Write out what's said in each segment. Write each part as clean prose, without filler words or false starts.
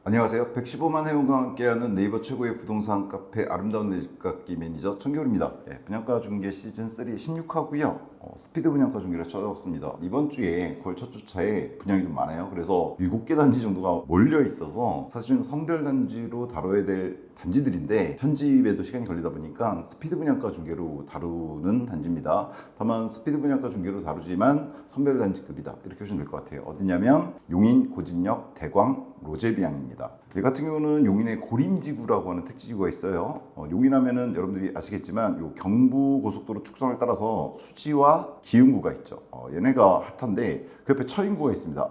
안녕하세요. 115만 회원과 함께하는 네이버 최고의 부동산 카페 아름다운 내 집 갖기 매니저 청겨울입니다. 분양가 중개 시즌 3 16화고요. 스피드 분양가 중개를 찾아왔습니다. 이번 주에 9월 첫 주차에 분양이 좀 많아요. 그래서 7개 단지 정도가 몰려 있어서 사실은 선별 단지로 다뤄야 될 단지들인데 편집에도 시간이 걸리다 보니까 스피드 분양가 중개로 다루는 단지입니다. 다만 스피드 분양가 중개로 다루지만 선별 단지급이다 이렇게 보시면 될 것 같아요. 어디냐면 용인, 고진역, 대광, 로제비앙입니다. 이 같은 경우는 용인의 고림지구라고 하는 택지지구가 있어요. 용인하면은 여러분들이 아시겠지만 요 경부 고속도로 축선을 따라서 수지와 기흥구가 있죠. 얘네가 핫한데 그 옆에 처인구가 있습니다.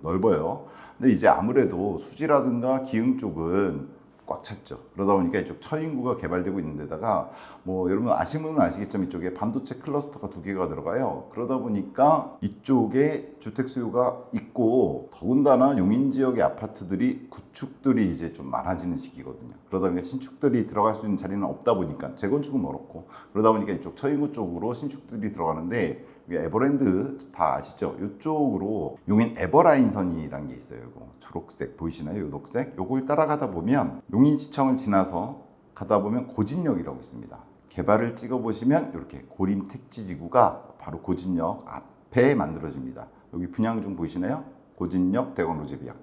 넓어요. 근데 이제 아무래도 수지라든가 기흥 쪽은 꽉 찼죠. 그러다 보니까 이쪽 처인구가 개발되고 있는 데다가 뭐 여러분 아시는 분은 아시겠지만 이쪽에 반도체 클러스터가 2개가 들어가요. 그러다 보니까 이쪽에 주택 수요가 있고 더군다나 용인 지역의 아파트들이 구축들이 이제 좀 많아지는 시기거든요. 그러다 보니까 신축들이 들어갈 수 있는 자리는 없다 보니까 재건축은 멀었고 그러다 보니까 이쪽 처인구 쪽으로 신축들이 들어가는데 에버랜드 다 아시죠? 이쪽으로 용인 에버라인선이라는 게 있어요. 이거 초록색 보이시나요? 요 녹색 요걸 따라가다 보면 용인시청을 지나서 가다 보면 고진역이라고 있습니다. 개발을 찍어 보시면 이렇게 고림 택지지구가 바로 고진역 앞에 만들어집니다. 여기 분양 중 보이시나요? 고진역 대광 로제비앙.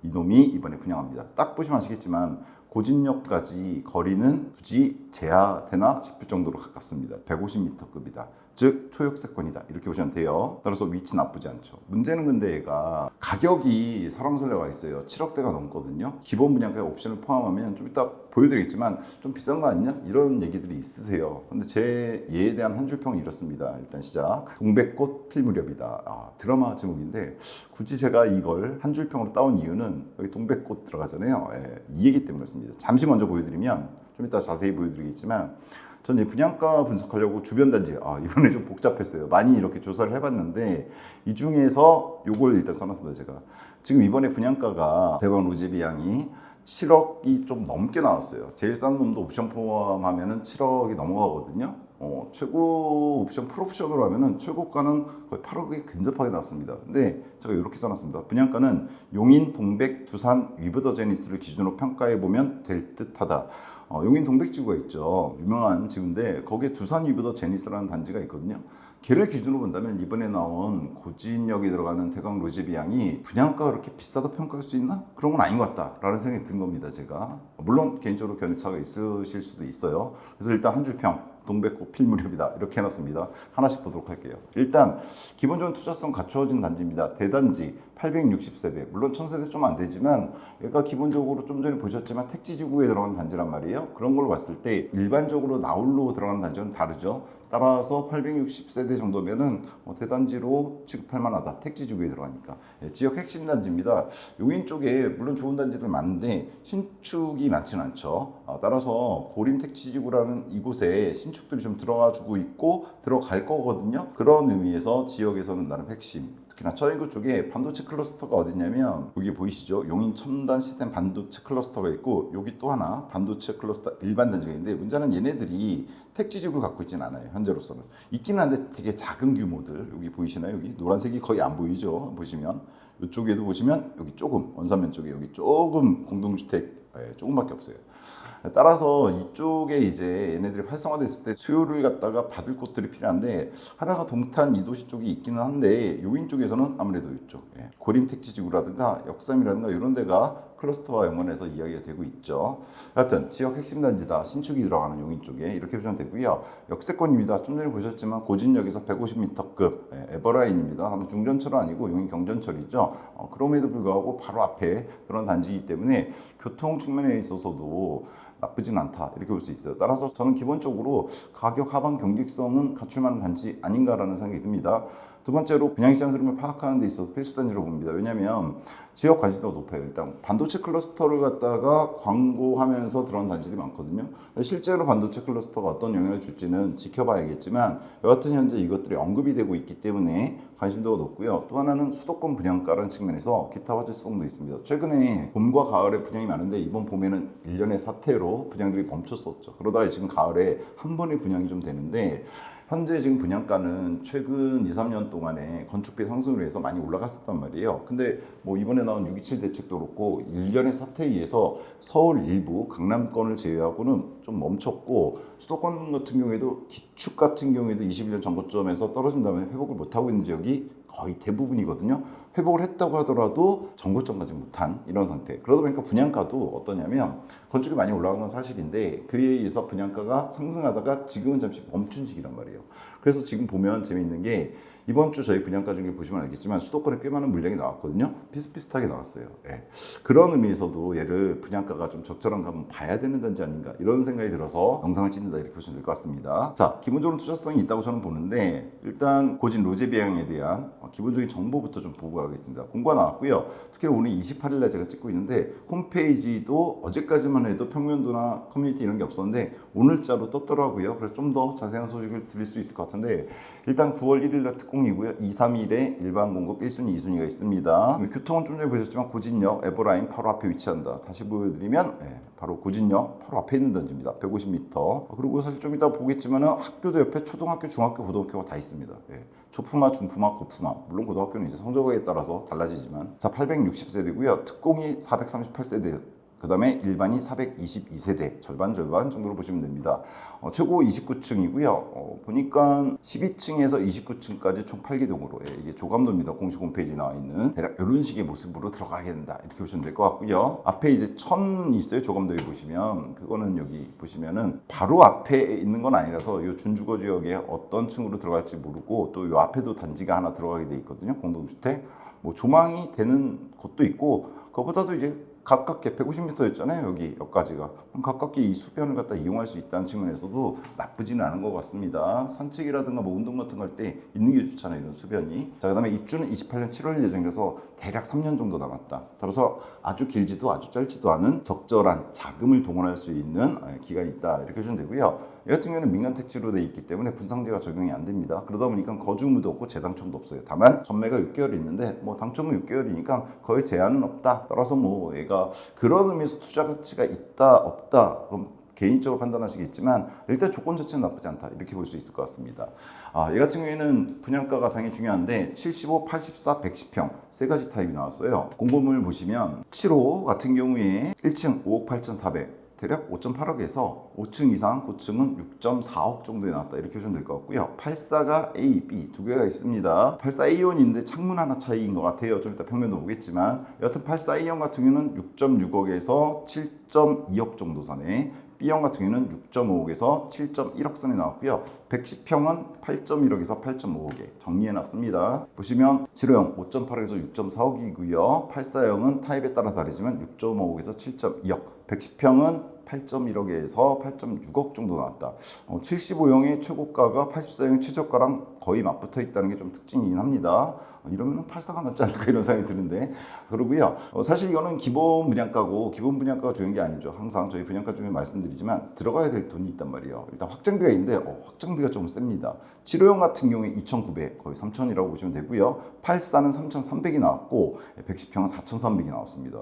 이놈이 이번에 분양합니다. 딱 보시면 아시겠지만 고진역까지 거리는 굳이 제하되나 싶을 정도로 가깝습니다. 150m급이다. 즉 초역세권이다 이렇게 보시면 돼요. 따라서 위치 나쁘지 않죠. 문제는 근데 얘가 가격이 설왕설래가 있어요. 7억대가 넘거든요. 기본 분양가 옵션을 포함하면 좀 이따 보여드리겠지만 좀 비싼 거 아니냐 이런 얘기들이 있으세요. 근데 제 얘에 대한 한 줄 평이 이렇습니다. 일단 시작. 동백꽃 필 무렵이다. 드라마 제목인데 굳이 제가 이걸 한 줄 평으로 따온 이유는 여기 동백꽃 들어가잖아요. 이 얘기 때문이었습니다. 잠시 먼저 보여드리면 좀 이따 자세히 보여드리겠지만 전 이제 분양가 분석하려고 주변 단지 이번에 좀 복잡했어요. 많이 이렇게 조사를 해봤는데 이 중에서 요걸 일단 써놨습니다. 제가 지금 이번에 분양가가 대광 로제비앙이 7억이 좀 넘게 나왔어요. 제일 싼 놈도 옵션 포함하면은 7억이 넘어가거든요. 최고 옵션 풀옵션으로 하면은 최고가는 거의 8억이 근접하게 나왔습니다. 근데 제가 이렇게 써놨습니다. 분양가는 용인, 동백, 두산, 위브더 제니스를 기준으로 평가해 보면 될 듯하다. 용인 동백지구가 있죠. 유명한 지구인데 거기에 두산 위브더 제니스라는 단지가 있거든요. 걔를 기준으로 본다면 이번에 나온 고진역이 들어가는 대광 로제비앙이 분양가가 그렇게 비싸다 평가할 수 있나? 그런 건 아닌 것 같다라는 생각이 든 겁니다. 제가 물론 개인적으로 견해차가 있으실 수도 있어요. 그래서 일단 한 줄 평. 동백꽃 필 무렵이다 이렇게 해놨습니다. 하나씩 보도록 할게요. 일단 기본적인 투자성 갖추어진 단지입니다. 대단지 860세대 물론 1000세대 좀 안 되지만 얘가 기본적으로 좀 전에 보셨지만 택지지구에 들어가는 단지란 말이에요. 그런 걸로 봤을 때 일반적으로 나홀로 들어가는 단지는 다르죠. 따라서 860세대 정도면은 대단지로 취급할 만하다. 택지지구에 들어가니까. 지역 핵심 단지입니다. 용인 쪽에 물론 좋은 단지들 많은데 신축이 많지는 않죠. 따라서 고림 택지지구라는 이곳에 신축들이 좀 들어가주고 있고 들어갈 거거든요. 그런 의미에서 지역에서는 나름 핵심. 특히나 처인구 쪽에 반도체 클러스터가 어디냐면 여기 보이시죠? 용인 첨단 시스템 반도체 클러스터가 있고 여기 또 하나 반도체 클러스터 일반 단지가 있는데 문제는 얘네들이 택지지구를 갖고 있지는 않아요. 현재로서는 있기는 한데 되게 작은 규모들 여기 보이시나요? 여기 노란색이 거의 안 보이죠? 보시면 이쪽에도 보시면 여기 조금 원산면 쪽에 여기 조금 공동주택 조금밖에 없어요. 따라서 이쪽에 이제 얘네들이 활성화됐을 때 수요를 갖다가 받을 곳들이 필요한데 하나가 동탄 이도시 쪽이 있기는 한데 용인 쪽에서는 아무래도 이쪽 고림 택지지구라든가 역삼이라든가 이런 데가 클러스터와 연관해서 이야기가 되고 있죠. 하여튼 지역 핵심 단지다. 신축이 들어가는 용인 쪽에 이렇게 보시면 되고요. 역세권입니다. 좀 전에 보셨지만 고진역에서 150m급 에버라인입니다. 중전철은 아니고 용인 경전철이죠. 그럼에도 불구하고 바로 앞에 그런 단지이기 때문에 교통 측면에 있어서도 나쁘진 않다 이렇게 볼 수 있어요. 따라서 저는 기본적으로 가격 하방 경직성은 갖출 만한 단지 아닌가라는 생각이 듭니다. 두 번째로 분양시장 흐름을 파악하는 데 있어서 필수 단지로 봅니다. 왜냐하면 지역 관심도가 높아요. 일단 반도체 클러스터를 갖다가 광고하면서 들어간 단지들이 많거든요. 실제로 반도체 클러스터가 어떤 영향을 줄지는 지켜봐야겠지만 여하튼 현재 이것들이 언급이 되고 있기 때문에 관심도가 높고요. 또 하나는 수도권 분양가라는 측면에서 기타 화제성도 있습니다. 최근에 봄과 가을에 분양이 많은데 이번 봄에는 일련의 사태로 분양들이 멈췄었죠. 그러다가 지금 가을에 한 번에 분양이 좀 되는데 현재 지금 분양가는 최근 2, 3년 동안에 건축비 상승으로 해서 많이 올라갔었단 말이에요. 근데 뭐 이번에 나온 627 대책도 그렇고 일련의 사태에 의해서 서울 일부 강남권을 제외하고는 좀 멈췄고, 수도권 같은 경우에도 기축 같은 경우에도 21년 전고점에서 떨어진 다음에 회복을 못하고 있는 지역이 거의 대부분이거든요. 회복을 했다고 하더라도 전고점까지 못한 이런 상태. 그러다 보니까 분양가도 어떠냐면, 건축이 많이 올라간 건 사실인데 그에 의해서 분양가가 상승하다가 지금은 잠시 멈춘 시기란 말이에요. 그래서 지금 보면 재미있는 게, 이번 주 저희 분양가 중에 보시면 알겠지만 수도권에 꽤 많은 물량이 나왔거든요. 비슷비슷하게 나왔어요. 예. 그런 의미에서도 얘를 분양가가 좀 적절한 값은 봐야 되는 단지 아닌가, 이런 생각이 들어서 영상을 찍는다, 이렇게 보시면 될 것 같습니다. 자, 기본적으로 투자성이 있다고 저는 보는데, 일단 고진 로제 배양에 대한 기본적인 정보부터 좀 보고 가겠습니다. 공고가 나왔고요. 특히 오늘 28일 날 제가 찍고 있는데, 홈페이지도 어제까지만 해도 평면도나 커뮤니티 이런 게 없었는데 오늘자로 떴더라고요. 그래서 좀 더 자세한 소식을 드릴 수 있을 것 같은데, 일단 9월 1일 날 특공이고요. 2, 3일에 일반 공급 1순위, 2순위가 있습니다. 교통은 좀 전에 보셨지만 고진역 에버라인 바로 앞에 위치한다. 다시 보여드리면 바로 고진역 바로 앞에 있는 단지입니다. 150m. 그리고 사실 좀 이따 보겠지만 학교도 옆에 초등학교, 중학교, 고등학교가 다 있습니다. 초품화, 중품화, 고품화. 물론 고등학교는 이제 성적에 따라서 달라지지만, 자, 860세대고요. 특공이 438세대. 그 다음에 일반이 422세대, 절반 정도로 보시면 됩니다. 최고 29층이고요. 보니까 12층에서 29층까지 총 8기동으로, 이게 조감도입니다. 공식 홈페이지에 나와 있는. 대략 이런 식의 모습으로 들어가게 된다, 이렇게 보시면 될 것 같고요. 앞에 이제 천 있어요. 조감도에 보시면. 그거는 여기 보시면은 바로 앞에 있는 건 아니라서 이 준주거 지역에 어떤 층으로 들어갈지 모르고, 또 이 앞에도 단지가 하나 들어가게 돼 있거든요. 공동주택. 뭐 조망이 되는 곳도 있고, 그것보다도 이제 가깝게 150m였잖아요. 여기까지가. 가깝게 이 수변을 갖다 이용할 수 있다는 측면에서도 나쁘지는 않은 것 같습니다. 산책이라든가 뭐 운동 같은 거 할 때 있는 게 좋잖아요, 이런 수변이. 자, 그 다음에 입주는 28년 7월 예정이라서 대략 3년 정도 남았다. 따라서 아주 길지도 아주 짧지도 않은 적절한 자금을 동원할 수 있는 기간이 있다, 이렇게 보시면 되고요. 이 같은 경우는 민간 택지로 되어 있기 때문에 분상제가 적용이 안 됩니다. 그러다 보니까 거주 의무도 없고 재당첨도 없어요. 다만 전매가 6개월이 있는데 뭐 당첨은 6개월이니까 거의 제한은 없다. 따라서 뭐 얘가 그런 의미에서 투자 가치가 있다 없다, 그럼 개인적으로 판단하시겠지만 일단 조건 자체는 나쁘지 않다, 이렇게 볼 수 있을 것 같습니다. 얘 같은 경우에는 분양가가 당연히 중요한데 75, 84, 110평 세 가지 타입이 나왔어요. 공고문을 보시면 7호 같은 경우에 1층 5억 8,400, 대략 5.8억에서 5층 이상, 고층은 6.4억 정도에 나왔다, 이렇게 보시면 될 것 같고요. 84가 A, B 두 개가 있습니다. 84A1인데 창문 하나 차이인 것 같아요. 좀 이따 평면도 보겠지만, 여하튼 84A1 같은 경우는 6.6억에서 7.2억 정도 선에, B형 같은 경우는 6.5억에서 7.1억 선에 나왔고요. 110평은 8.1억에서 8.5억에 정리해놨습니다. 보시면 7호형 5.8억에서 6.4억이고요. 84형은 타입에 따라 다르지만 6.5억에서 7.2억, 110평은 8.1억에서 8.6억 정도 나왔다. 75형의 최고가가 84형의 최저가랑 거의 맞붙어 있다는 게 좀 특징이긴 합니다. 이러면 84가 낫지 않을까, 이런 생각이 드는데. 그러고요. 사실 이거는 기본 분양가고, 기본 분양가가 중요한 게 아니죠. 항상 저희 분양가 중에 말씀드리지만 들어가야 될 돈이 있단 말이에요. 일단 확장비가 있는데 확장비가 조금 셉니다. 7호형 같은 경우에 2,900, 거의 3,000이라고 보시면 되고요. 84는 3,300이 나왔고 110평은 4,300이 나왔습니다.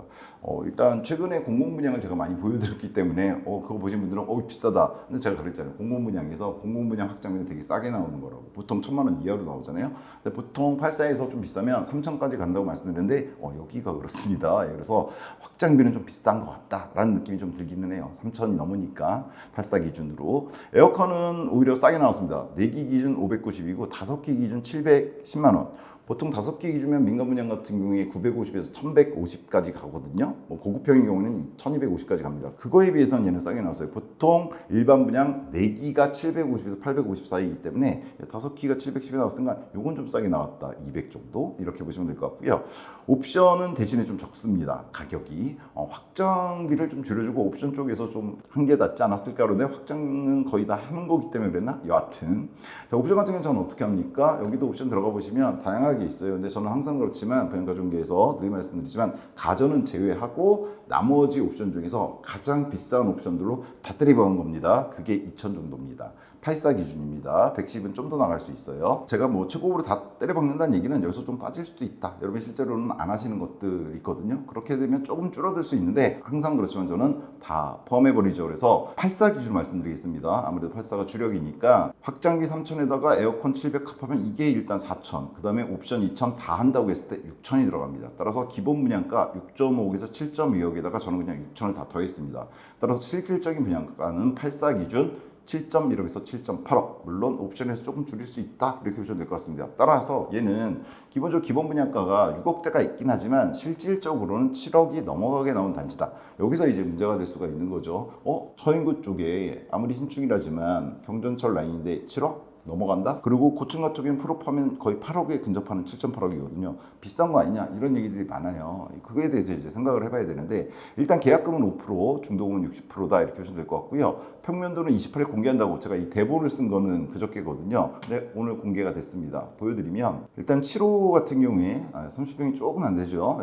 일단 최근에 공공분양을 제가 많이 보여드렸기 때문에 그거 보신 분들은 비싸다. 근데 제가 그랬잖아요. 공공분양에서 공공분양 확장비는 되게 싸게 나오는 거라고. 보통 1,000만 원 이하로 나오잖아요. 근데 보통 84에서 좀 비싸면 3,000까지 간다고 말씀드렸는데 여기가 그렇습니다. 그래서 확장비는 좀 비싼 것 같다라는 느낌이 좀 들기는 해요. 3,000이 넘으니까 84 기준으로. 에어컨은 오히려 싸게 나왔습니다. 4기 기준 590이고 5기 기준 710만 원. 보통 5개 기준이면 민간 분양 같은 경우에 950에서 1150까지 가거든요. 고급형인 경우는 1250까지 갑니다. 그거에 비해서는 얘는 싸게 나왔어요. 보통 일반 분양 4기가 750에서 850 사이이기 때문에 5기가 710에 나왔으니까 요건 좀 싸게 나왔다. 200 정도 이렇게 보시면 될 것 같고요. 옵션은 대신에 좀 적습니다. 가격이. 확장비를 좀 줄여주고 옵션 쪽에서 좀 한 게 낫지 않았을까 그런데 확장은 거의 다 하는 거기 때문에 그랬나? 여하튼 자, 옵션 같은 경우는 저는 어떻게 합니까? 여기도 옵션 들어가 보시면 다양하게 있어요. 근데 저는 항상 그렇지만 분양가 중개에서 늘 말씀드리지만 가전은 제외하고 나머지 옵션 중에서 가장 비싼 옵션들로 다 때려 박은 겁니다. 그게 2,000 정도입니다. 84 기준입니다. 110은 좀 더 나갈 수 있어요. 제가 뭐 최고급으로 다 때려박는다는 얘기는 여기서 좀 빠질 수도 있다. 여러분 실제로는 안 하시는 것들이 있거든요. 그렇게 되면 조금 줄어들 수 있는데 항상 그렇지만 저는 다 포함해버리죠. 그래서 84 기준 말씀드리겠습니다. 아무래도 84가 주력이니까 확장기 3000에다가 에어컨 700 합하면 이게 일단 4000, 그 다음에 옵션 2000 다 한다고 했을 때 6000이 들어갑니다. 따라서 기본 분양가 6.5억에서 7.2억에다가 저는 그냥 6000을 다 더했습니다. 따라서 실질적인 분양가는 84 기준 7.1억에서 7.8억, 물론 옵션에서 조금 줄일 수 있다 이렇게 보시면 될 것 같습니다. 따라서 얘는 기본적으로 기본 분양가가 6억대가 있긴 하지만 실질적으로는 7억이 넘어가게 나온 단지다. 여기서 이제 문제가 될 수가 있는 거죠. 서인구 쪽에 아무리 신축이라지만 경전철 라인인데 7억? 넘어간다? 그리고 고층 같은 경우는 풀업하면 거의 8억에 근접하는 7.8억이거든요. 비싼 거 아니냐? 이런 얘기들이 많아요. 그거에 대해서 이제 생각을 해봐야 되는데 일단 계약금은 5%, 중도금은 60%다 이렇게 보시면 될 것 같고요. 평면도는 28일 공개한다고 제가 이 대본을 쓴 거는 그저께거든요. 근데 오늘 공개가 됐습니다. 보여드리면 일단 7호 같은 경우에 30평이 조금 안 되죠.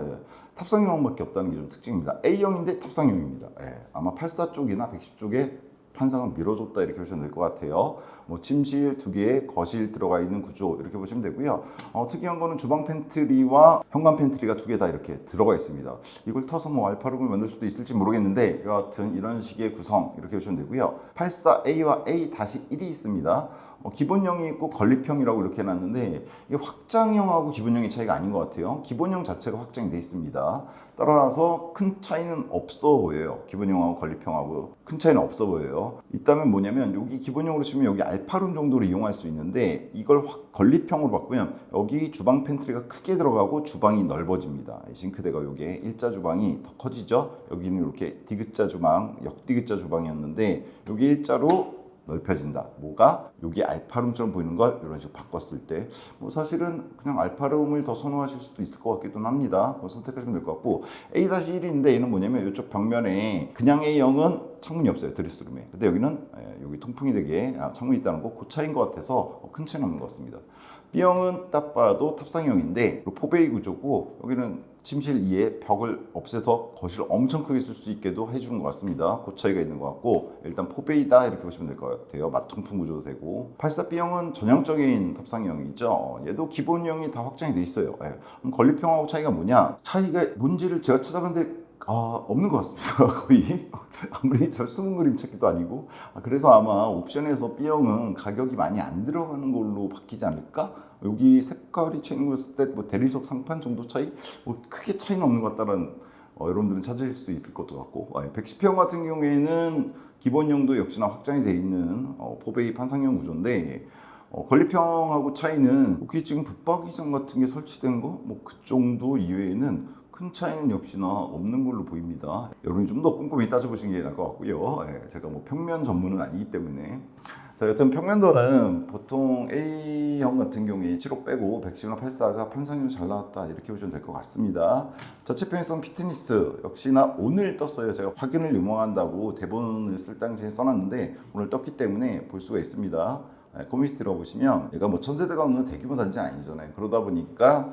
탑상형밖에 없다는 게 좀 특징입니다. A형인데 탑상형입니다. 아마 84 쪽이나 110 쪽에 판상은 밀어줬다 이렇게 보시면 될 것 같아요. 뭐 침실 2개, 거실 들어가 있는 구조 이렇게 보시면 되고요. 특이한 거는 주방 팬트리와 현관 팬트리가 2개 다 이렇게 들어가 있습니다. 이걸 터서 뭐 알파룸을 만들 수도 있을지 모르겠는데 여하튼 이런 식의 구성 이렇게 보시면 되고요. 84A와 A-1이 있습니다. 기본형이 있고 건립형이라고 이렇게 해놨는데 이게 확장형하고 기본형의 차이가 아닌 것 같아요. 기본형 자체가 확장이 되어 있습니다. 따라서 큰 차이는 없어 보여요. 기본형하고 건립형하고 큰 차이는 없어 보여요. 있다면 뭐냐면 여기 기본형으로 치면 여기 알파룸 정도로 이용할 수 있는데 이걸 건립형으로 바꾸면 여기 주방 팬트리가 크게 들어가고 주방이 넓어집니다. 싱크대가 요게 일자 주방이 더 커지죠. 여기는 이렇게 디귿자 주방, 역디귿자 주방이었는데 여기 일자로 넓혀진다. 뭐가? 여기 알파룸처럼 보이는 걸 이런 식으로 바꿨을 때 뭐 사실은 그냥 알파룸을 더 선호하실 수도 있을 것 같기도 합니다. 선택하시면 될 것 같고 A-1인데 얘는 뭐냐면 이쪽 벽면에 그냥 A형은 창문이 없어요. 드레스룸에. 근데 여기는 여기 통풍이 되게 창문이 있다는 거 그 차이인 것 같아서 큰 차이는 없는 것 같습니다. B형은 딱 봐도 탑상형인데 포베이 구조고 여기는 침실 2에 벽을 없애서 거실을 엄청 크게 쓸 수 있게도 해주는 것 같습니다. 그 차이가 있는 것 같고 일단 포베이다 이렇게 보시면 될 것 같아요. 마통풍 구조도 되고 84B형은 전형적인 탑상형이죠. 얘도 기본형이 다 확장이 돼 있어요. 그럼 건립형하고 차이가 뭐냐? 차이가 뭔지를 제가 찾아봤는데 없는 것 같습니다. 거의 아무리 저 숨은 그림 찾기도 아니고 그래서 아마 옵션에서 B형은 가격이 많이 안 들어가는 걸로 바뀌지 않을까? 여기 색깔이 차이는 것을 때 뭐 대리석 상판 정도 차이? 뭐 크게 차이는 없는 것 같다는 여러분들은 찾으실 수 있을 것도 같고 110형 같은 경우에는 기본형도 역시나 확장이 되어 있는 포베이 판상형 구조인데 건립형하고 차이는 여기 지금 붙박이장 같은 게 설치된 거 뭐 그 정도 이외에는 큰 차이는 역시나 없는 걸로 보입니다. 여러분이 좀 더 꼼꼼히 따져보시는 게 나을 것 같고요. 제가 뭐 평면 전문은 아니기 때문에. 자, 여튼 평면도는 보통 A형 같은 경우에 7호 빼고 110이나 84가 판상형 잘 나왔다 이렇게 보시면 될 것 같습니다. 자체 편의성 피트니스 역시나 오늘 떴어요. 제가 확인을 요망한다고 대본을 쓸 당시에 써놨는데 오늘 떴기 때문에 볼 수가 있습니다. 커뮤니티 들어보시면 얘가 뭐 천세대가 없는 대규모 단지 아니잖아요. 그러다 보니까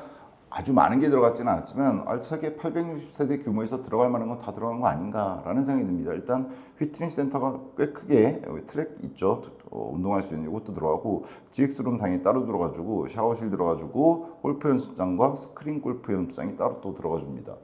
아주 많은 게 들어갔지는 않았지만 알차게 860세대 규모에서 들어갈 만한 건 다 들어간 거 아닌가라는 생각이 듭니다. 일단 피트니스 센터가 꽤 크게 여기 트랙 있죠. 운동할 수 있는 이것도 들어가고 GX룸 당연히 따로 들어가지고 샤워실 들어가지고 골프 연습장과 스크린 골프 연습장이 따로 또 들어가 줍니다.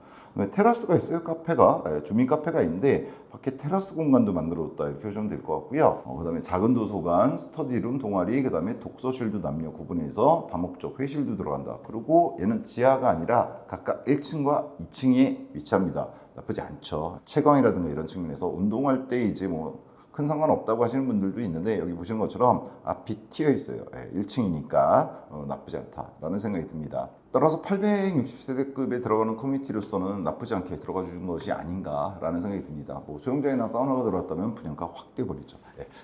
테라스가 있어요. 카페가 주민 카페가 있는데 밖에 테라스 공간도 만들어뒀다 이렇게 보시면 될 것 같고요. 그다음에 작은 도서관, 스터디룸, 동아리, 그다음에 독서실도 남녀 구분해서 다목적 회의실도 들어간다. 그리고 얘는 지하가 아니라 각각 1층과 2층에 위치합니다. 나쁘지 않죠. 채광이라든가 이런 측면에서 운동할 때 이제 뭐 큰 상관없다고 하시는 분들도 있는데 여기 보시는 것처럼 앞이 튀어 있어요. 1층이니까 나쁘지 않다라는 생각이 듭니다. 따라서 860세대급에 들어가는 커뮤니티로서는 나쁘지 않게 들어가 주는 것이 아닌가라는 생각이 듭니다. 뭐 수영장이나 사우나가 들어갔다면 분양가 확 돼버리죠.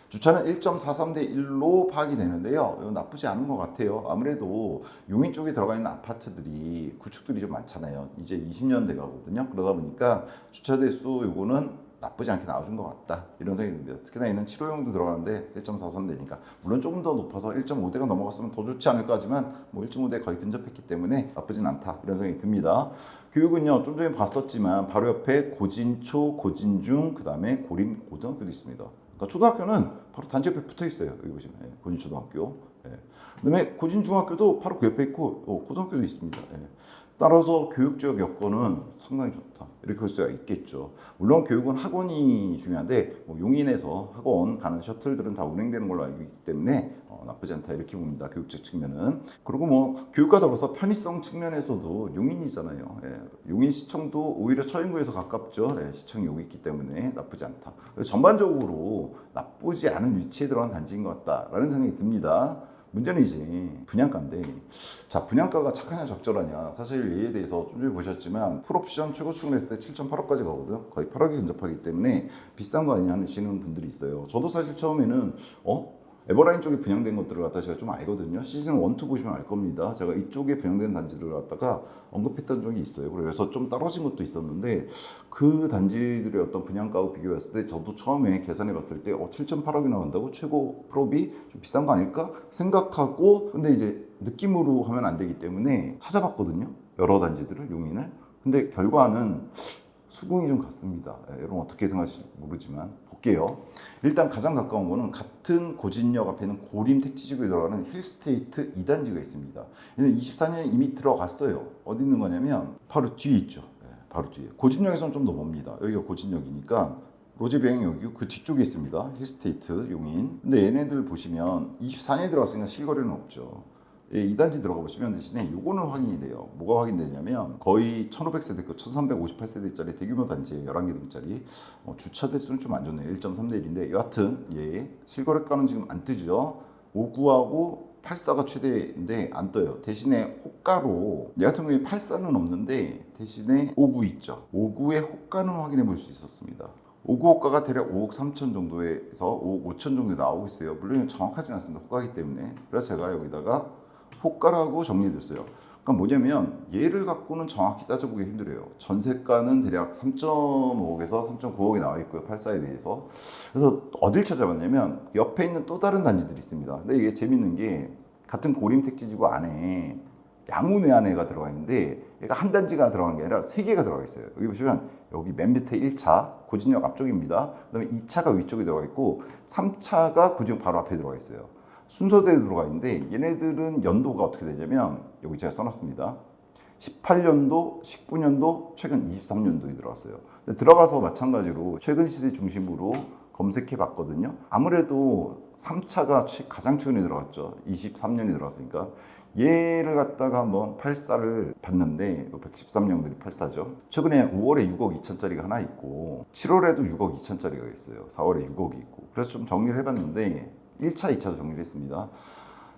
주차는 1.43대 1로 파악이 되는데요. 이거 나쁘지 않은 것 같아요. 아무래도 용인 쪽에 들어가 있는 아파트들이 구축들이 좀 많잖아요. 이제 20년 돼 가거든요. 그러다 보니까 주차 대수 요거는 나쁘지 않게 나와준 것 같다 이런 생각이 듭니다. 특히나 얘는 7호형도 들어가는데 1.43대니까 물론 조금 더 높아서 1.5대가 넘어갔으면 더 좋지 않을까 하지만 뭐 1.5대 거의 근접했기 때문에 나쁘진 않다 이런 생각이 듭니다. 교육은요 좀 전에 봤었지만 바로 옆에 고진초, 고진중, 그 다음에 고림 고등학교도 있습니다. 그러니까 초등학교는 바로 단지 옆에 붙어 있어요. 여기 보시면 고진초등학교. 그다음에 고진중학교도 바로 그 옆에 있고 고등학교도 있습니다. 따라서 교육적 여건은 상당히 좋다. 이렇게 볼 수가 있겠죠. 물론 교육은 학원이 중요한데 용인에서 학원 가는 셔틀들은 다 운행되는 걸로 알고 있기 때문에 나쁘지 않다 이렇게 봅니다. 교육적 측면은. 그리고 교육과 더불어서 편의성 측면에서도 용인이잖아요. 용인시청도 오히려 처인구에서 가깝죠. 시청이 여기 있기 때문에 나쁘지 않다. 전반적으로 나쁘지 않은 위치에 들어간 단지인 것 같다라는 생각이 듭니다. 문제는 이제 분양가인데, 자, 분양가가 착하냐 적절하냐, 사실 얘에 대해서 좀 전에 보셨지만 풀옵션 최고치를 했을 때 7.8억까지 가거든요. 거의 8억에 근접하기 때문에 비싼 거 아니냐 하시는 분들이 있어요. 저도 사실 처음에는 에버라인 쪽에 분양된 것들을 갖다 제가 좀 알거든요. 시즌 1, 2 보시면 알 겁니다. 제가 이쪽에 분양된 단지들을 갖다가 언급했던 적이 있어요. 그래서 좀 떨어진 것도 있었는데 그 단지들의 어떤 분양가하고 비교했을 때 저도 처음에 계산해 봤을 때 7.8억이 나온다고 최고 프롭이 좀 비싼 거 아닐까 생각하고, 근데 이제 느낌으로 하면 안 되기 때문에 찾아봤거든요. 여러 단지들을, 용인을. 근데 결과는 수긍이 좀 같습니다. 여러분 어떻게 생각하실지 모르지만 볼게요. 일단 가장 가까운 거는 같은 고진역 앞에는 고림 택지지구에 들어가는 힐스테이트 2단지가 있습니다. 얘는 24년에 이미 들어갔어요. 어디 있는 거냐면 바로 뒤에 있죠. 바로 뒤에. 고진역에서는 좀 더 멉니다. 여기가 고진역이니까 로제비앙이 여기 그 뒤쪽에 있습니다. 힐스테이트 용인. 근데 얘네들 보시면 24년에 들어갔으니까 실거래는 없죠. 이 단지 들어가 보시면 대신에 요거는 확인이 돼요. 뭐가 확인되냐면 거의 1500세대급 1358세대짜리 대규모 단지에 11개 등짜리 주차 대수는 좀 안 좋네요. 1.3대 1인데 여하튼 실거래가는 지금 안 뜨죠. 59하고 84가 최대인데 안 떠요. 대신에 호가로 얘 같은 경우에 84는 없는데 대신에 59 있죠. 59의 호가는 확인해 볼 수 있었습니다. 59 호가가 대략 5억 3천 정도에서 5억 5천 정도에 나오고 있어요. 물론 정확하진 않습니다. 호가이기 때문에. 그래서 제가 여기다가 호가라고 정리해뒀어요. 그러니까 뭐냐면 얘를 갖고는 정확히 따져보기 힘들어요. 전세가는 대략 3.5억에서 3.9억에 나와 있고요. 84에 대해서. 그래서 어딜 찾아봤냐면 옆에 있는 또 다른 단지들이 있습니다. 근데 이게 재밌는 게 같은 고림 택지지구 안에 양우내안에가 들어가 있는데 얘가 한 단지가 들어간 게 아니라 세 개가 들어가 있어요. 여기 보시면 여기 맨 밑에 1차 고진역 앞쪽입니다. 그다음에 2차가 위쪽에 들어가 있고 3차가 고진역 바로 앞에 들어가 있어요. 순서대로 들어가 있는데 얘네들은 연도가 어떻게 되냐면 여기 제가 써놨습니다. 18년도, 19년도, 최근 23년도에 들어갔어요. 근데 들어가서 마찬가지로 최근 시대 중심으로 검색해 봤거든요. 아무래도 3차가 가장 최근에 들어갔죠. 23년에 들어갔으니까. 얘를 갖다가 한번 84를 봤는데 113년들이 84죠. 최근에 5월에 6억 2천짜리가 하나 있고 7월에도 6억 2천짜리가 있어요. 4월에 6억이 있고. 그래서 좀 정리를 해봤는데 1차, 2차도 정리를 했습니다.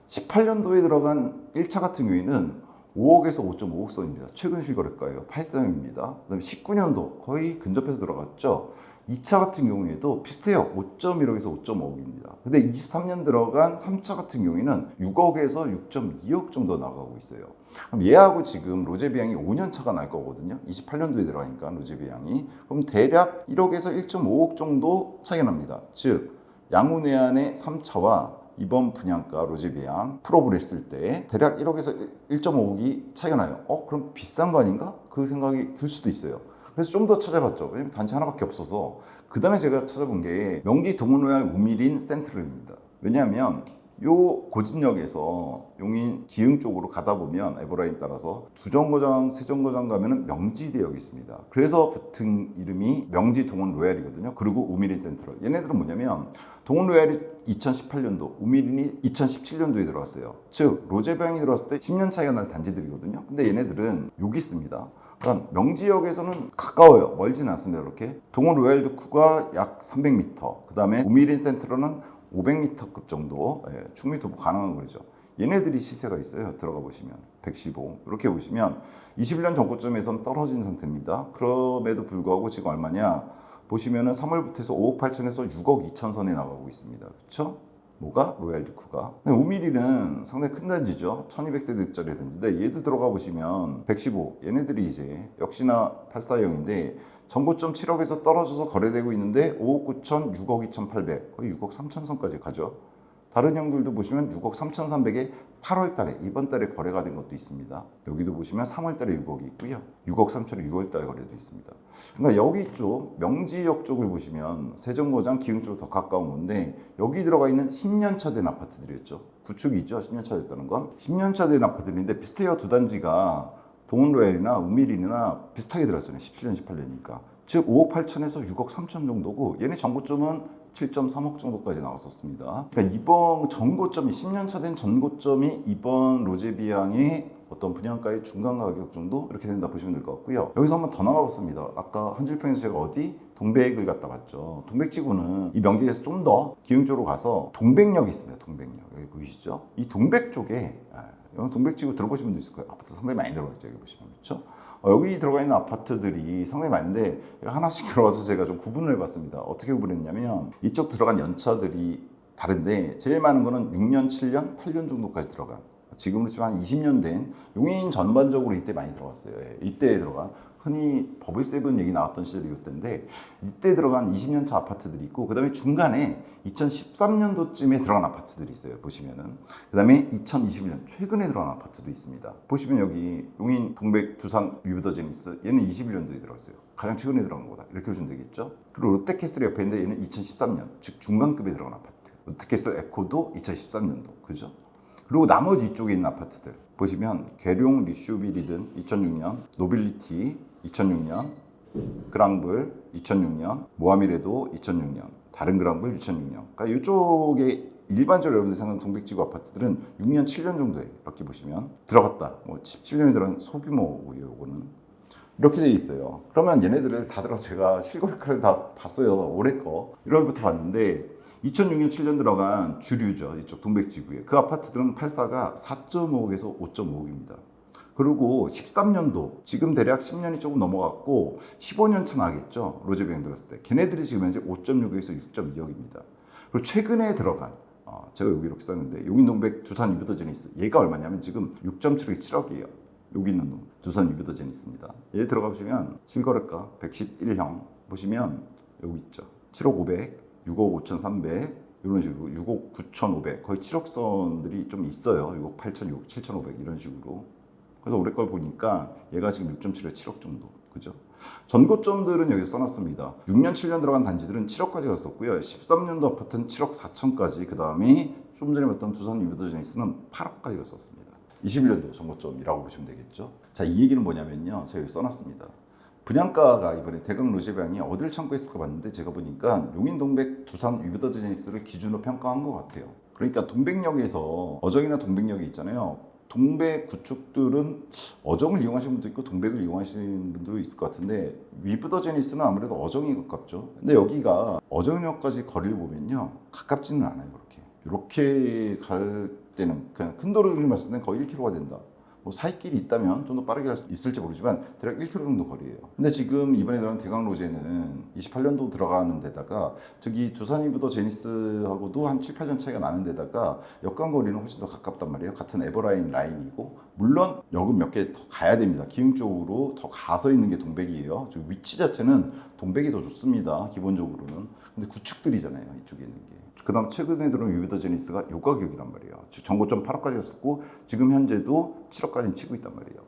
18년도에 들어간 1차 같은 경우에는 5억에서 5.5억 선입니다. 최근 실거래가예요. 83입니다. 그 다음에 19년도 거의 근접해서 들어갔죠. 2차 같은 경우에도 비슷해요. 5.1억에서 5.5억입니다. 근데 23년 들어간 3차 같은 경우에는 6억에서 6.2억 정도 나가고 있어요. 그럼 얘하고 지금 로제비앙이 5년 차가 날 거거든요. 28년도에 들어가니까 로제비앙이. 그럼 대략 1억에서 1.5억 정도 차이가 납니다. 즉 양우내안의 3차와 이번 분양가 로제비앙 풀업을 했을 때 대략 1억에서 1.5억이 차이가 나요. 그럼 비싼 거 아닌가? 그 생각이 들 수도 있어요. 그래서 좀 더 찾아봤죠. 왜냐면 단지 하나밖에 없어서. 그 다음에 제가 찾아본 게 명지 동문로얄 우미린 센트럴입니다. 왜냐하면 요 고진역에서 용인 기흥 쪽으로 가다 보면 에버라인 따라서 두정거장, 세정거장 가면은 명지대역이 있습니다. 그래서 붙은 이름이 명지 동원 로얄이거든요. 그리고 우미린 센트럴. 얘네들은 뭐냐면 동원 로얄이 2018년도, 우미린이 2017년도에 들어왔어요. 즉 로제비앙이 들어왔을 때 10년 차이가 날 단지들이거든요. 근데 얘네들은 여기 있습니다. 그러니까 명지역에서는 가까워요. 멀지는 않습니다. 이렇게 동원 로얄 듀크가 약 300m, 그 다음에 우미린 센트럴은 500m급 정도 충분히 도보 가능한 거죠. 얘네들이 시세가 있어요. 들어가 보시면 115 이렇게 보시면 21년 전고점에선 떨어진 상태입니다. 그럼에도 불구하고 지금 얼마냐 보시면은 3월부터 해서 5억 8천에서 6억 2천 선에 나가고 있습니다. 그렇죠? 뭐가? 로얄 듀크가. 우미리는 상당히 큰 단지죠. 1200세대짜리 단지인데 얘도 들어가 보시면 115 얘네들이 이제 역시나 84형인데 정고점 7억에서 떨어져서 거래되고 있는데 5억 9천, 6억 2천 8백 거의 6억 3천 선까지 가죠. 다른 형들도 보시면 6억 3,300에 8월 달에 이번 달에 거래가 된 것도 있습니다. 여기도 보시면 3월 달에 6억이 있고요. 6억 3천에 6월 달에 거래도 있습니다. 그러니까 여기 쪽 명지역 쪽을 보시면 세정거장 기흥 쪽으로 더 가까운 건데 여기 들어가 있는 10년차 된 아파트들이었죠. 구축이 있죠. 10년차 됐다는 건. 10년차 된 아파트들인데 비슷해요. 두 단지가 동은로얄이나 우미린이나 비슷하게 들어갔잖아요. 17년, 18년이니까. 즉 5억 8천에서 6억 3천 정도고 얘네 전고점은 7.3억 정도까지 나왔었습니다. 그러니까 이번 전고점이 10년차 된 전고점이 이번 로제비앙의 어떤 분양가의 중간 가격 정도 이렇게 된다 보시면 될 것 같고요. 여기서 한번 더 나가봤습니다. 아까 한 줄평에서 제가 어디? 동백을 갖다 봤죠. 동백지구는 이 명지에서 좀 더 기흥 쪽으로 가서 동백역이 있습니다. 동백역 여기 보이시죠? 이 동백 쪽에 동백지구 들어보신 분도 있을 거예요. 아파트 상당히 많이 들어갔죠. 여기 보시면 그렇죠? 여기 들어가 있는 아파트들이 상당히 많은데 하나씩 들어가서 제가 좀 구분을 해봤습니다. 어떻게 구분했냐면 이쪽 들어간 연차들이 다른데 제일 많은 거는 6년, 7년, 8년 정도까지 들어간 지금으로 치면 한 20년 된 용인 전반적으로 이때 많이 들어갔어요. 이때 들어간 흔히 버블7 얘기 나왔던 시절이 이때인데 이때 들어간 20년차 아파트들이 있고 그 다음에 중간에 2013년도쯤에 들어간 아파트들이 있어요. 보시면은 그 다음에 2021년 최근에 들어간 아파트도 있습니다. 보시면 여기 용인 동백 두산 위브더제니스 얘는 21년도에 들어갔어요. 가장 최근에 들어간 거다 이렇게 보시면 되겠죠. 그리고 롯데캐슬 옆에 있는데 얘는 2013년 즉 중간급에 들어간 아파트. 롯데캐슬 에코도 2013년도 그죠? 그리고 나머지 이쪽에 있는 아파트들 보시면 계룡 리슈빌이든 2006년, 노빌리티 2006년, 그랑블 2006년, 모하미레도 2006년, 다른 그랑블 2006년. 그러니까 이쪽에 일반적으로 여러분들 생각하는 동백지구 아파트들은 6년, 7년 정도에 이렇게 보시면 들어갔다. 뭐 17년에 들어간 소규모고요. 이거는 이렇게 돼 있어요. 그러면 얘네들을 다 들어서 제가 실거래가를 다 봤어요. 올해 거 1월부터 봤는데 2006년 7년 들어간 주류죠. 이쪽 동백지구에 그 아파트들은 84가 4.5억에서 5.5억입니다. 그리고 13년도 지금 대략 10년이 조금 넘어갔고 15년 차 나겠죠. 로제비앙 들었을 때 걔네들이 지금 현재 5.6에서 6.2억입니다. 그리고 최근에 들어간 제가 여기 이렇게 썼는데 용인 동백 두산 위브더제니스 얘가 얼마냐면 지금 6.7억이 7억이에요. 여기 있는 놈 두산 위브더제니스입니다. 얘 들어가 보시면 실거래가 111형 보시면 여기 있죠. 7억 500, 6억 5,300 이런 식으로 6억 9,500 거의 7억 선들이 좀 있어요. 6억 8천, 6억 7,500 이런 식으로. 그래서 올해 걸 보니까 얘가 지금 6.7에 7억 정도. 그죠? 전고점들은 여기 써놨습니다. 6년, 7년 들어간 단지들은 7억까지 갔었고요. 13년도 아파트는 7억 4천까지. 그 다음에 좀 전에 봤던 두산 위브더제니스는 8억까지 갔었습니다. 21년도 전고점이라고 보시면 되겠죠. 자, 이 얘기는 뭐냐면요. 제가 여기 써놨습니다. 분양가가 이번에 대강 로제비앙이 어딜 참고했을까 봤는데 제가 보니까 용인 동백 두산 위브더제니스를 기준으로 평가한 것 같아요. 그러니까 동백역에서 어정이나 동백역이 있잖아요. 동백 구축들은 어정을 이용하시는 분도 있고 동백을 이용하시는 분도 있을 것 같은데 위브더제니스는 아무래도 어정이 가깝죠. 근데 여기가 어정역까지 거리를 보면요 가깝지는 않아요. 이렇게 갈 때는 그냥 큰 도로 중심 봤을 때는 거의 1km가 된다. 뭐 사이길이 있다면 좀 더 빠르게 갈 수 있을지 모르지만 대략 1km 정도 거리예요. 근데 지금 이번에 들어간 대강 로제는 28년도 들어가는 데다가 저기 두산 위브더제니스하고도 한 7, 8년 차이가 나는 데다가 역간 거리는 훨씬 더 가깝단 말이에요. 같은 에버라인 라인이고 물론 역은 몇 개 더 가야 됩니다. 기흥 쪽으로 더 가서 있는 게 동백이에요. 위치 자체는 동백이 더 좋습니다. 기본적으로는. 근데 구축들이잖아요. 이쪽에 있는 게. 그 다음 최근에 들어온 위브더제니스가 요 가격이란 말이에요. 전고점 8억까지 갔었고 지금 현재도 7억까지 치고 있단 말이에요.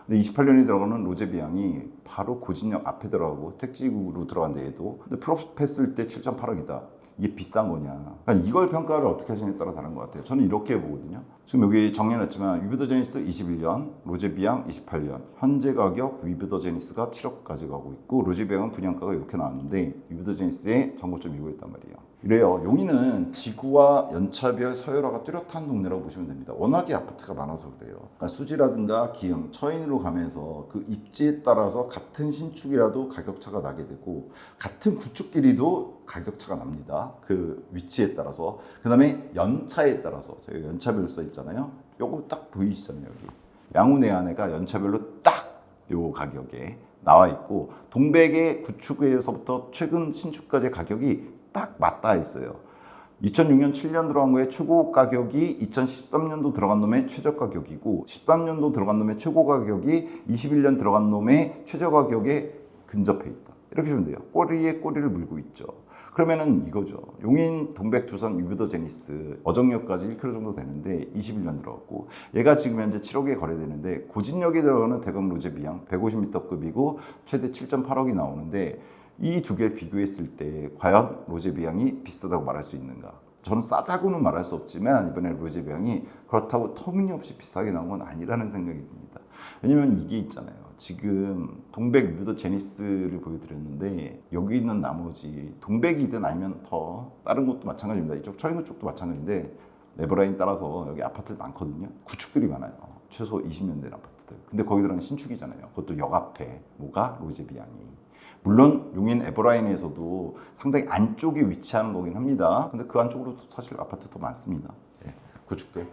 근데 28년에 들어가는 로제비앙이 바로 고진역 앞에 들어가고 택지구로 들어간 데에도 근데 프로했을 때 7.8억이다. 이게 비싼 거냐. 그러니까 이걸 평가를 어떻게 하시냐에 따라 다른 것 같아요. 저는 이렇게 보거든요. 지금 여기 정리해놨지만 위브더제니스 21년, 로제비앙 28년. 현재 가격 위브더제니스가 7억까지 가고 있고 로제비앙은 분양가가 이렇게 나왔는데 위브더제니스의 전고점이 이거였단 말이에요. 이래요. 용인은 지구와 연차별 서열화가 뚜렷한 동네라고 보시면 됩니다. 워낙에 아파트가 많아서 그래요. 그러니까 수지라든가 기흥, 처인으로 가면서 그 입지에 따라서 같은 신축이라도 가격차가 나게 되고 같은 구축끼리도 가격차가 납니다. 그 위치에 따라서. 그 다음에 연차에 따라서 저희가 연차별로 써 있잖아요. 요거 딱 보이시잖아요. 여기. 양운의 안에가 연차별로 딱 요 가격에 나와 있고 동백의 구축에서부터 최근 신축까지의 가격이 딱 맞닿아 있어요. 2006년 7년 들어간 거에 최고 가격이 2013년도 들어간 놈의 최저 가격이고 13년도 들어간 놈의 최고 가격이 21년 들어간 놈의 최저 가격에 근접해 있다. 이렇게 보면 돼요. 꼬리에 꼬리를 물고 있죠. 그러면은 이거죠. 용인, 동백, 두산, 유비더 제니스 어정역까지 1km 정도 되는데 21년 들어갔고, 얘가 지금 현재 7억에 거래되는데 고진역에 들어가는 대강 로제 비양 150m급이고 최대 7.8억이 나오는데, 이 두 개 비교했을 때 과연 로제 비양이 비싸다고 말할 수 있는가? 저는 싸다고는 말할 수 없지만 이번에 로제 비양이 그렇다고 터무니없이 비싸게 나온 건 아니라는 생각이 듭니다. 왜냐면 이게 있잖아요. 지금 동백 유비더 제니스를 보여드렸는데 여기 있는 나머지 동백이든 아니면 더 다른 곳도 마찬가지입니다. 이쪽 처인구 쪽도 마찬가지인데 네버라인 따라서 여기 아파트 많거든요. 구축들이 많아요. 최소 20년 된 아파트들. 근데 거기 들어가는 신축이잖아요. 그것도 역 앞에 뭐가 로제 비양이. 물론 용인 에버라인에서도 상당히 안쪽에 위치하는 거긴 합니다. 근데 그 안쪽으로도 사실 아파트 더 많습니다. 예, 구축들.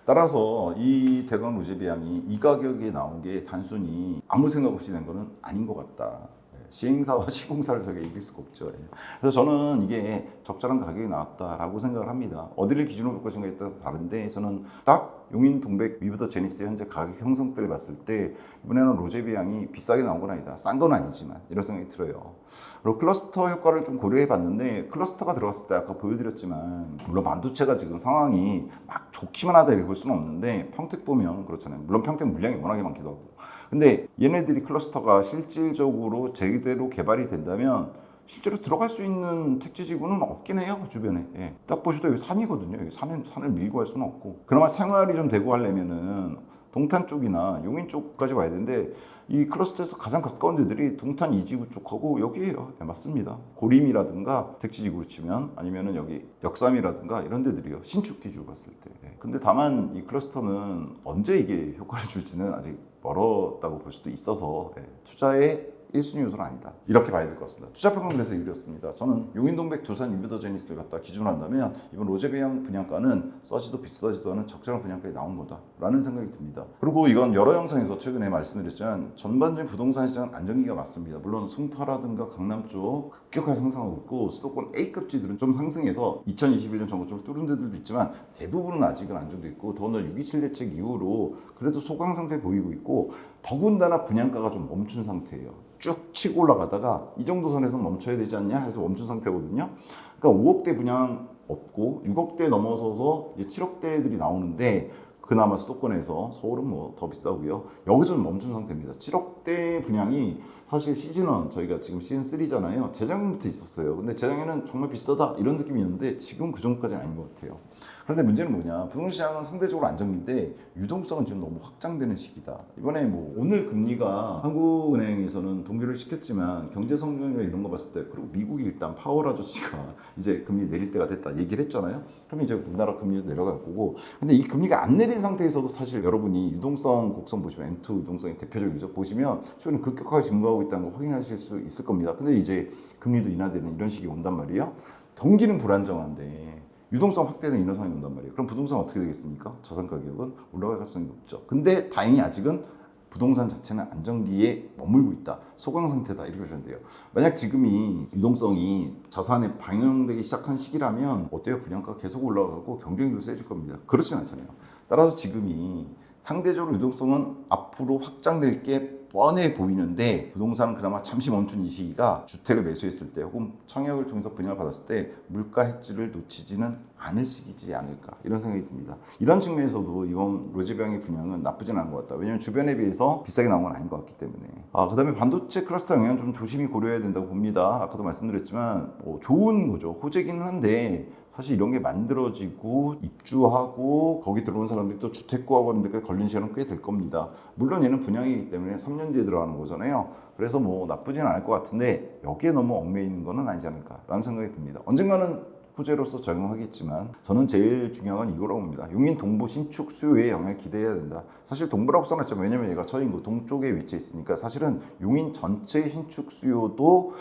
따라서 이 대강 로제 비양이 이 가격에 나온 게 단순히 아무 생각 없이 낸 거는 아닌 것 같다. 시행사와 시공사를 저희가 이길 수가 없죠. 예. 그래서 저는 이게 적절한 가격이 나왔다라고 생각을 합니다. 어디를 기준으로 볼 것인가에 따라서 다른데, 저는 딱 용인, 동백, 위브더 제니스 현재 가격 형성대를 봤을 때 이번에는 로제 비양이 비싸게 나온 건 아니다. 싼 건 아니지만 이런 생각이 들어요. 그리고 클러스터 효과를 좀 고려해 봤는데, 클러스터가 들어갔을 때 아까 보여드렸지만 물론 반도체가 지금 상황이 막 좋기만 하다 이렇게 볼 수는 없는데, 평택 보면 그렇잖아요. 물론 평택 물량이 워낙에 많기도 하고. 근데 얘네들이 클러스터가 실질적으로 제대로 개발이 된다면 실제로 들어갈 수 있는 택지지구는 없긴 해요, 주변에. 예. 딱 보셔도 여기 산이거든요. 여기 산을 밀고 할 수는 없고. 그나마 생활이 좀 되고 하려면은 동탄 쪽이나 용인 쪽까지 와야 되는데, 이 클러스터에서 가장 가까운 데들이 동탄 이지구 쪽하고 여기에요. 네, 맞습니다. 고림이라든가 택지지구로 치면, 아니면은 여기 역삼이라든가 이런 데들이요. 신축 기준으로 봤을 때. 예. 근데 다만 이 클러스터는 언제 이게 효과를 줄지는 아직 멀었다고 볼 수도 있어서, 예, 투자의 1순위 요소는 아니다. 이렇게 봐야 될 것 같습니다. 투자평은 그래서 이렇습니다. 저는 용인, 동백, 두산, 유비더 제니스를 갖다 기준으로 한다면 이번 로제 비양 분양가는 싸지도 비싸지도 않은 적절한 분양가에 나온 거다라는 생각이 듭니다. 그리고 이건 여러 영상에서 최근에 말씀드렸지만 전반적인 부동산 시장은 안정기가 맞습니다. 물론 송파라든가 강남 쪽 급격하게 상승하고 있고, 수도권 A급지들은 좀 상승해서 2021년 전고점을 뚫은 데들도 있지만 대부분은 아직은 안정돼 있고, 더군다나 6.27 대책 이후로 그래도 소강 상태 보이고 있고, 더군다나 분양가가 좀 멈춘 상태예요. 쭉 치고 올라가다가 이 정도 선에서 멈춰야 되지 않냐 해서 멈춘 상태거든요. 그러니까 5억대 분양 없고 6억대 넘어서서 7억대들이 나오는데, 그나마 수도권에서, 서울은 뭐 더 비싸고요. 여기서는 멈춘 상태입니다. 7억대 분양이 사실 시즌1, 저희가 지금 시즌3잖아요. 재작년부터 있었어요. 근데 재작년에는 정말 비싸다 이런 느낌이었는데 지금 그 정도까지는 아닌 것 같아요. 그런데 문제는 뭐냐, 부동산 시장은 상대적으로 안정인데 유동성은 지금 너무 확장되는 시기다. 이번에 뭐 오늘 금리가 한국은행에서는 동결을 시켰지만 경제 성장률 이런 거 봤을 때, 그리고 미국이 일단 파월 아저씨가 이제 금리 내릴 때가 됐다 얘기를 했잖아요. 그러면 이제 우리나라 금리도 내려갈 거고. 근데 이 금리가 안 내린 상태에서도 사실 여러분이 유동성 곡선 보시면 M2 유동성이 대표적이죠. 보시면 최근에 급격하게 증가하고 있다는 거 확인하실 수 있을 겁니다. 근데 이제 금리도 인하되는 이런 시기 온단 말이에요. 경기는 불안정한데 유동성 확대는 이런 상황이 온단 말이에요. 그럼 부동산 어떻게 되겠습니까? 자산 가격은 올라갈 가능성이 높죠. 근데 다행히 아직은 부동산 자체는 안정기에 머물고 있다. 소강 상태다. 이렇게 보시면 돼요. 만약 지금이 유동성이 자산에 반영되기 시작한 시기라면 어때요? 분양가 계속 올라가고 경쟁도 세질 겁니다. 그렇진 않잖아요. 따라서 지금이 상대적으로 유동성은 앞으로 확장될 게 뻔해 보이는데, 부동산은 그나마 잠시 멈춘 이 시기가 주택을 매수했을 때 혹은 청약을 통해서 분양을 받았을 때 물가 해지를 놓치지는 않을 시기지 않을까, 이런 생각이 듭니다. 이런 측면에서도 이번 로제 비양의 분양은 나쁘진 않은 것 같다. 왜냐하면 주변에 비해서 비싸게 나온 건 아닌 것 같기 때문에. 그 다음에 반도체 클러스터 영향은 좀 조심히 고려해야 된다고 봅니다. 아까도 말씀드렸지만 좋은 거죠. 호재기는 한데 사실 이런 게 만들어지고 입주하고 거기 들어온 사람들이 또 주택 구하고 하는 데까지 걸리는 시간은 꽤 될 겁니다. 물론 얘는 분양이기 때문에 3년 뒤에 들어가는 거잖아요. 그래서 뭐 나쁘진 않을 것 같은데 여기에 너무 얽매이는 거는 아니지 않을까라는 생각이 듭니다. 언젠가는 호재로서 적용하겠지만 저는 제일 중요한 건 이거라고 봅니다. 용인 동부 신축 수요에 영향을 기대해야 된다. 사실 동부라고 써놨지만 왜냐면 얘가 처인구 동쪽에 위치해 있으니까 사실은 용인 전체 신축 수요도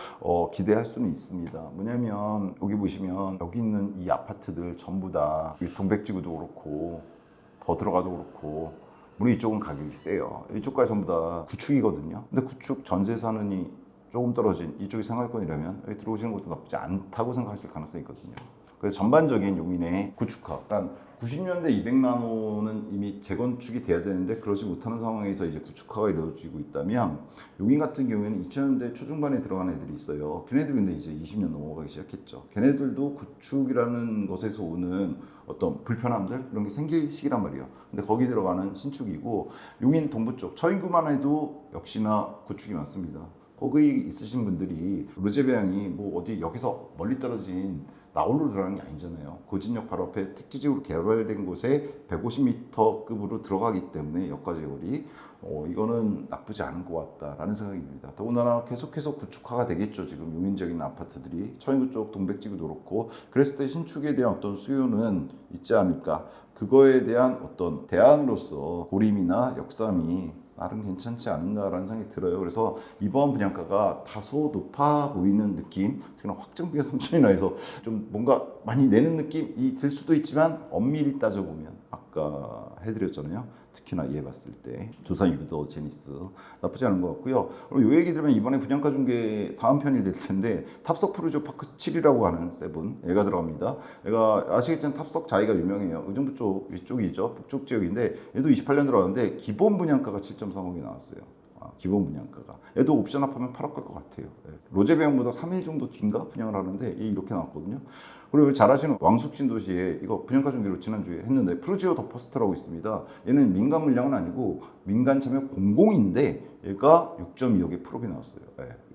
기대할 수는 있습니다. 뭐냐면 여기 보시면 여기 있는 이 아파트들 전부 다 동백지구도 그렇고 더 들어가도 그렇고, 물론 이쪽은 가격이 세요. 이쪽까지 전부 다 구축이거든요. 근데 구축 전세 사는이 조금 떨어진 이쪽이 생활권이라면 여기 들어오시는 것도 나쁘지 않다고 생각하실 가능성이 있거든요. 그래서 전반적인 용인의 구축화, 일단 90년대 200만 호는 이미 재건축이 돼야 되는데 그러지 못하는 상황에서 이제 구축화가 이루어지고 있다면 용인 같은 경우에는 2000년대 초중반에 들어간 애들이 있어요. 걔네들 근데 이제 20년 넘어가기 시작했죠. 걔네들도 구축이라는 것에서 오는 어떤 불편함들 이런 게 생길 시기란 말이에요. 근데 거기 들어가는 신축이고 용인 동부 쪽 처인구만 해도 역시나 구축이 많습니다. 거기 있으신 분들이 로제배양이 뭐 어디 여기서 멀리 떨어진 나홀로 들어가는 게 아니잖아요. 고진역 바로 앞에 택지지구로 개발된 곳에 150m급으로 들어가기 때문에 역과제거리 이거는 나쁘지 않은 것 같다라는 생각이 듭니다. 더군다나 계속해서 구축화가 되겠죠. 지금 용인 지역에 있는 아파트들이 처인구 쪽 동백지구도 그렇고 그랬을 때 신축에 대한 어떤 수요는 있지 않을까. 그거에 대한 어떤 대안으로서 고림이나 역삼이 나름 괜찮지 않은가라는 생각이 들어요. 그래서 이번 분양가가 다소 높아 보이는 느낌, 특히나 확정비가 3천이나 해서 좀 뭔가 많이 내는 느낌이 들 수도 있지만 엄밀히 따져보면 아까 해드렸잖아요. 특히나 얘 봤을 때 두산 유더 제니스 나쁘지 않은 것 같고요. 그리고 이 얘기 들으면 이번에 분양가 중계 다음 편이 될 텐데 탑석 프루지오 파크 7이라고 하는 세븐 얘가 들어갑니다. 얘가 아시겠지만 탑석 자리가 유명해요. 의정부 쪽 위쪽이죠. 북쪽 지역인데 얘도 28년 들어가는데 기본 분양가가 7.3억이 나왔어요. 기본 분양가가 얘도 옵션 합하면 8억 갈 것 같아요. 로제배양보다 3일 정도 뒤인가 분양을 하는데 얘 이렇게 나왔거든요. 그리고 잘 아시는 왕숙 신도시에 이거 분양가 중개로 지난주에 했는데 프루지오 더 퍼스트라고 있습니다. 얘는 민간 물량은 아니고 민간 참여 공공인데 얘가 6.2억에 풀업이 나왔어요.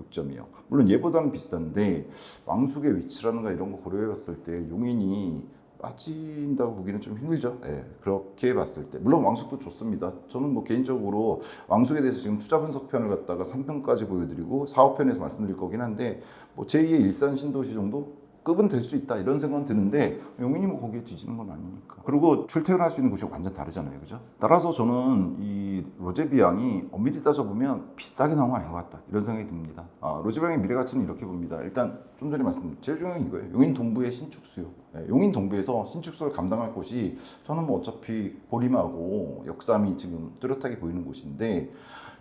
6.2억. 물론 얘보다는 비싼데 왕숙의 위치라든가 이런 거 고려해 봤을 때 용인이 빠진다고 보기는 좀 힘들죠. 그렇게 봤을 때 물론 왕숙도 좋습니다. 저는 뭐 개인적으로 왕숙에 대해서 지금 투자 분석편을 갖다가 3편까지 보여드리고 4호편에서 말씀드릴 거긴 한데 뭐 제2의 일산 신도시 정도 급은 될 수 있다 이런 생각은 드는데 용인이 뭐 거기에 뒤지는 건 아니니까. 그리고 출퇴근할 수 있는 곳이 완전 다르잖아요, 그죠? 따라서 저는 이 로제비앙이 엄밀히 따져보면 비싸게 나온 건 아닌 것 같다 이런 생각이 듭니다. 로제비앙의 미래 가치는 이렇게 봅니다. 일단 좀 전에 말씀드린 제일 중요한 건 이거예요. 용인 동부의 신축 수요. 용인 동부에서 신축 수요를 감당할 곳이 저는 뭐 어차피 고림하고 역삼이 지금 뚜렷하게 보이는 곳인데.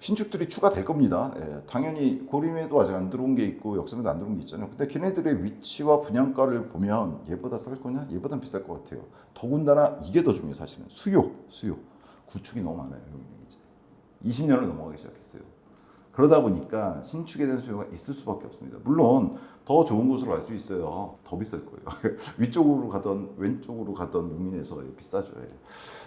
신축들이 추가될 겁니다. 당연히 고림에도 아직 안 들어온 게 있고 역삼에도 안 들어온 게 있잖아요. 근데 걔네들의 위치와 분양가를 보면 얘보다 쌀 거냐? 얘보단 비쌀 것 같아요. 더군다나 이게 더 중요해요. 사실은 수요. 구축이 너무 많아요. 이제 20년을 넘어가기 시작했어요. 그러다 보니까 신축에 대한 수요가 있을 수밖에 없습니다. 물론 더 좋은 곳으로 갈 수 있어요. 더 비쌀 거예요. 위쪽으로 가던 왼쪽으로 가던 용인에서 비싸죠.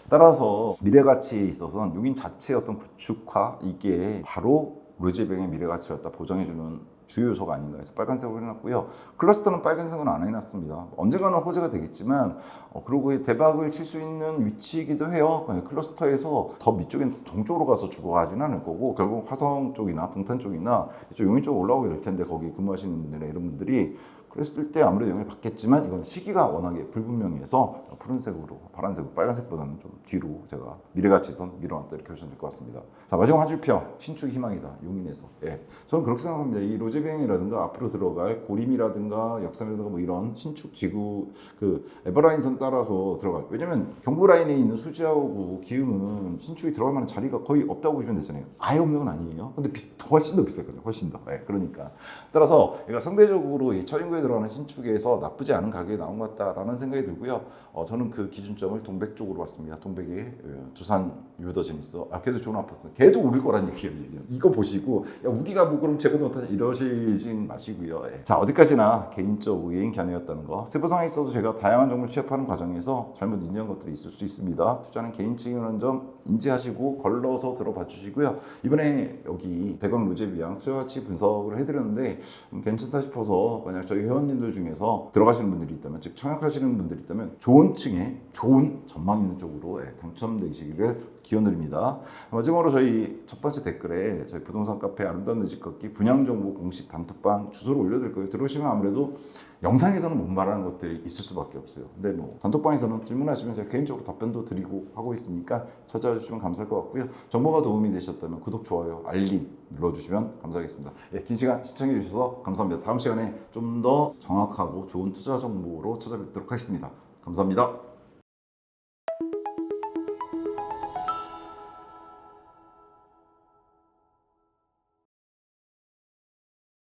따라서 미래 가치에 있어서는 용인 자체의 어떤 구축화 이게 바로 로제비앙의 미래 가치를 갖다 보장해주는 주요 요소가 아닌가 해서 빨간색으로 해놨고요. 클러스터는 빨간색은 안 해놨습니다. 언젠가는 호재가 되겠지만 그리고 대박을 칠 수 있는 위치이기도 해요. 클러스터에서 더 밑쪽엔 동쪽으로 가서 죽어가지는 않을 거고 결국 화성 쪽이나 동탄 쪽이나 이쪽 용인 쪽으로 올라오게 될 텐데 거기 근무하시는 분들이나 이런 분들이 그랬을 때 아무래도 영향을 받겠지만 이건 시기가 워낙에 불분명해서 푸른색으로 파란색으로 빨간색보다는 좀 뒤로 제가 미래가치에선 밀어놨다 이렇게 보시면 될 것 같습니다. 자 마지막 한 줄평 신축 희망이다 용인에서. 저는 그렇게 생각합니다. 이 로제비앙이라든가 앞으로 들어갈 고림이라든가 역삼이라든가 뭐 이런 신축 지구 그 에버라인선 따라서 들어가요. 왜냐면 경부 라인에 있는 수지하고 기흥은 신축이 들어갈 만한 자리가 거의 없다고 보시면 되잖아요. 아예 없는 건 아니에요. 근데 훨씬 더 비쌀 거죠. 훨씬 더. 그러니까 따라서 얘가 상대적으로 이 처인구에 들어가는 신축에서 나쁘지 않은 가격에 나온 것 같다라는 생각이 들고요. 저는 그 기준점을 동백 쪽으로 봤습니다. 동백이 두산 유더 제니스. 걔도 좋은 아파트. 걔도 오를 거란 얘기예요. 이거 보시고 야 우리가 뭐 그럼 제거도 못하냐 이러시진 마시고요. 자 어디까지나 개인적 의견 견해였다는 거. 세부상에 있어서 제가 다양한 정보를 취합하는 과정에서 잘못 인지한 것들이 있을 수 있습니다. 투자는 개인 책임이라는 점 인지하시고 걸러서 들어봐 주시고요. 이번에 여기 대광 로제비앙 수요가치 분석을 해드렸는데 괜찮다 싶어서 만약 저희 회원님들 중에서 들어가시는 분들이 있다면 즉 청약하시는 분들이 있다면 좋은 층에 좋은 전망 있는 쪽으로 당첨되시기를 기원드립니다. 마지막으로 저희 첫 번째 댓글에 저희 부동산 카페 아름다운 내 집 걷기 분양 정보 공식 단톡방 주소를 올려드릴 거예요. 들어오시면 아무래도 영상에서는 못 말하는 것들이 있을 수밖에 없어요. 근데 뭐 단톡방에서는 질문하시면 제가 개인적으로 답변도 드리고 하고 있으니까 찾아와 주시면 감사할 것 같고요. 정보가 도움이 되셨다면 구독, 좋아요, 알림 눌러주시면 감사하겠습니다. 긴 시간 시청해 주셔서 감사합니다. 다음 시간에 좀 더 정확하고 좋은 투자 정보로 찾아뵙도록 하겠습니다. 감사합니다.